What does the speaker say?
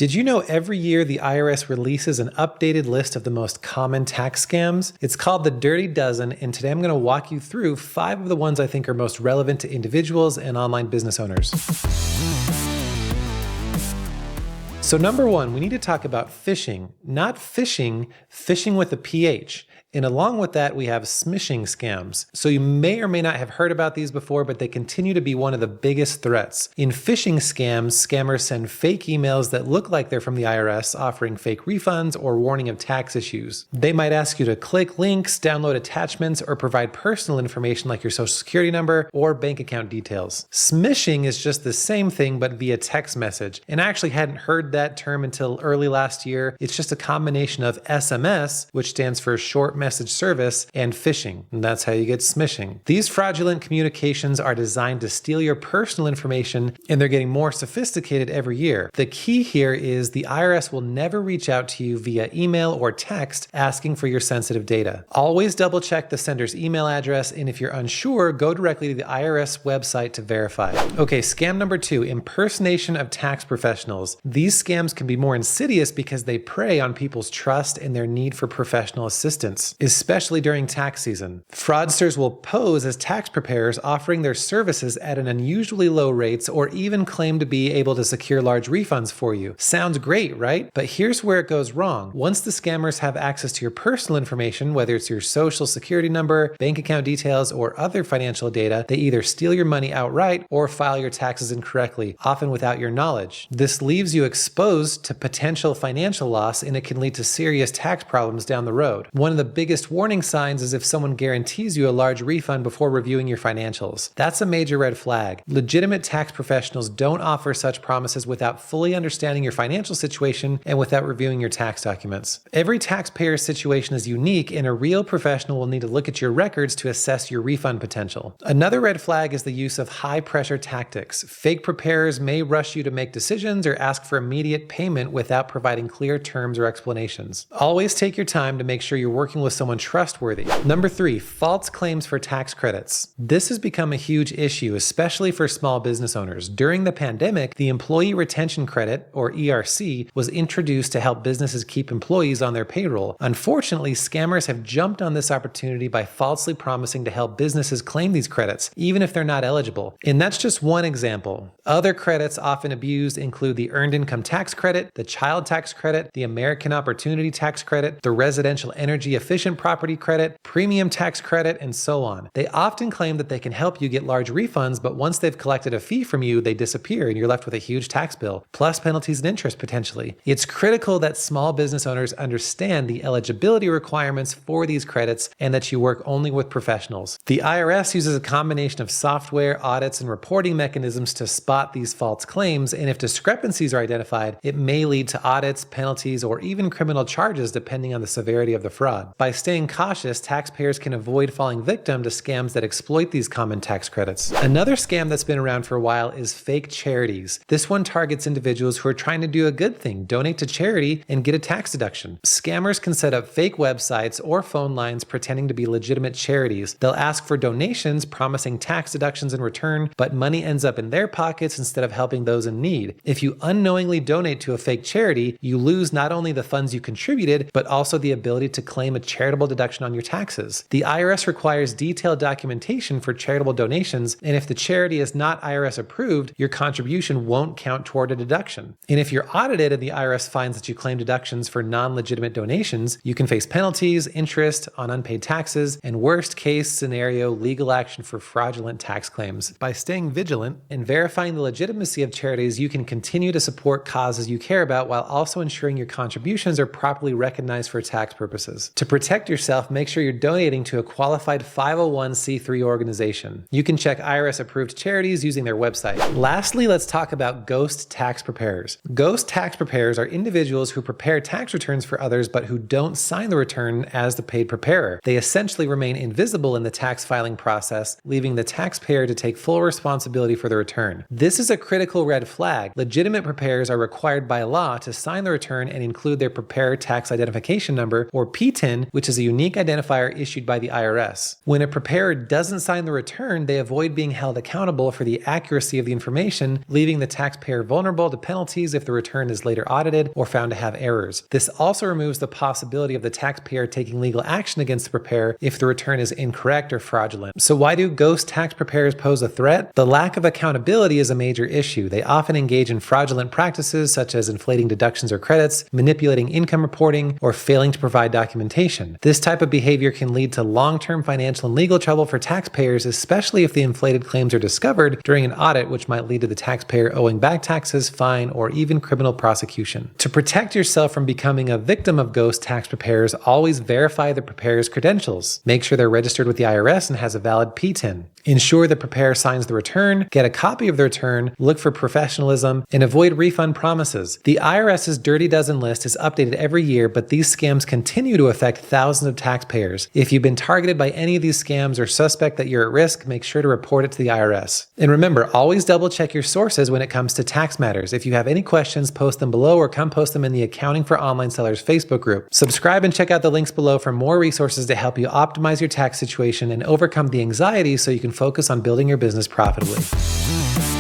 Did you know every year the IRS releases an updated list of the most common tax scams? It's called the Dirty Dozen, and today I'm going to walk you through 5 of the ones I think are most relevant to individuals and online business owners. So number 1, we need to talk about phishing. Not phishing, phishing with a PH. And along with that, we have smishing scams. So you may or may not have heard about these before, but they continue to be one of the biggest threats. In phishing scams, scammers send fake emails that look like they're from the IRS, offering fake refunds or warning of tax issues. They might ask you to click links, download attachments, or provide personal information like your social security number or bank account details. Smishing is just the same thing, but via text message. And I actually hadn't heard that term until early last year. It's just a combination of SMS, which stands for short message service, and phishing, and that's how you get smishing. These fraudulent communications are designed to steal your personal information, and they're getting more sophisticated every year. The key here is the IRS will never reach out to you via email or text asking for your sensitive data. Always double check the sender's email address, and if you're unsure, go directly to the IRS website to verify. Okay, scam number 2, impersonation of tax professionals. These scams can be more insidious because they prey on people's trust and their need for professional assistance, especially during tax season. Fraudsters will pose as tax preparers, offering their services at an unusually low rates or even claim to be able to secure large refunds for you. Sounds great, right? But here's where it goes wrong. Once the scammers have access to your personal information, whether it's your social security number, bank account details, or other financial data, they either steal your money outright or file your taxes incorrectly, often without your knowledge. This leaves you exposed to potential financial loss, and it can lead to serious tax problems down the road. One of the biggest warning signs is if someone guarantees you a large refund before reviewing your financials. That's a major red flag. Legitimate tax professionals don't offer such promises without fully understanding your financial situation and without reviewing your tax documents. Every taxpayer's situation is unique, and a real professional will need to look at your records to assess your refund potential. Another red flag is the use of high-pressure tactics. Fake preparers may rush you to make decisions or ask for immediate payment without providing clear terms or explanations. Always take your time to make sure you're working with someone trustworthy. Number 3, false claims for tax credits. This has become a huge issue, especially for small business owners. During the pandemic, the Employee Retention Credit, or ERC, was introduced to help businesses keep employees on their payroll. Unfortunately, scammers have jumped on this opportunity by falsely promising to help businesses claim these credits, even if they're not eligible. And that's just one example. Other credits often abused include the Earned Income Tax Credit, the Child Tax Credit, the American Opportunity Tax Credit, the Residential Energy Efficient Property Credit, Premium Tax Credit, and so on. They often claim that they can help you get large refunds, but once they've collected a fee from you, they disappear and you're left with a huge tax bill, plus penalties and interest potentially. It's critical that small business owners understand the eligibility requirements for these credits and that you work only with professionals. The IRS uses a combination of software, audits, and reporting mechanisms to spot these false claims, and if discrepancies are identified, it may lead to audits, penalties, or even criminal charges depending on the severity of the fraud. By staying cautious, taxpayers can avoid falling victim to scams that exploit these common tax credits. Another scam that's been around for a while is fake charities. This one targets individuals who are trying to do a good thing, donate to charity, and get a tax deduction. Scammers can set up fake websites or phone lines pretending to be legitimate charities. They'll ask for donations, promising tax deductions in return, but money ends up in their pockets instead of helping those in need. If you unknowingly donate to a fake charity, you lose not only the funds you contributed, but also the ability to claim a charitable deduction on your taxes. The IRS requires detailed documentation for charitable donations, and if the charity is not IRS approved, your contribution won't count toward a deduction. And if you're audited and the IRS finds that you claim deductions for non-legitimate donations, you can face penalties, interest on unpaid taxes, and worst case scenario, legal action for fraudulent tax claims. By staying vigilant and verifying the legitimacy of charities, you can continue to support causes you care about while also ensuring your contributions are properly recognized for tax purposes. To protect yourself, make sure you're donating to a qualified 501c3 organization. You can check IRS approved charities using their website. Lastly, let's talk about ghost tax preparers. Ghost tax preparers are individuals who prepare tax returns for others but who don't sign the return as the paid preparer. They essentially remain invisible in the tax filing process, leaving the taxpayer to take full responsibility for the return. This is a critical red flag. Legitimate preparers are required by law to sign the return and include their preparer tax identification number, or PTIN, which is a unique identifier issued by the IRS. When a preparer doesn't sign the return, they avoid being held accountable for the accuracy of the information, leaving the taxpayer vulnerable to penalties if the return is later audited or found to have errors. This also removes the possibility of the taxpayer taking legal action against the preparer if the return is incorrect or fraudulent. So why do ghost tax preparers pose a threat? The lack of accountability is a major issue. They often engage in fraudulent practices such as inflating deductions or credits, manipulating income reporting, or failing to provide documentation. This type of behavior can lead to long-term financial and legal trouble for taxpayers, especially if the inflated claims are discovered during an audit, which might lead to the taxpayer owing back taxes, fine, or even criminal prosecution. To protect yourself from becoming a victim of ghost tax preparers, always verify the preparer's credentials. Make sure they're registered with the IRS and has a valid PTIN. Ensure the preparer signs the return, get a copy of the return, look for professionalism, and avoid refund promises. The IRS's Dirty Dozen list is updated every year, but these scams continue to affect thousands of taxpayers. If you've been targeted by any of these scams or suspect that you're at risk, make sure to report it to the IRS. And remember, always double check your sources when it comes to tax matters. If you have any questions, post them below or come post them in the Accounting for Online Sellers Facebook group. Subscribe and check out the links below for more resources to help you optimize your tax situation and overcome the anxiety so you can focus on building your business profitably.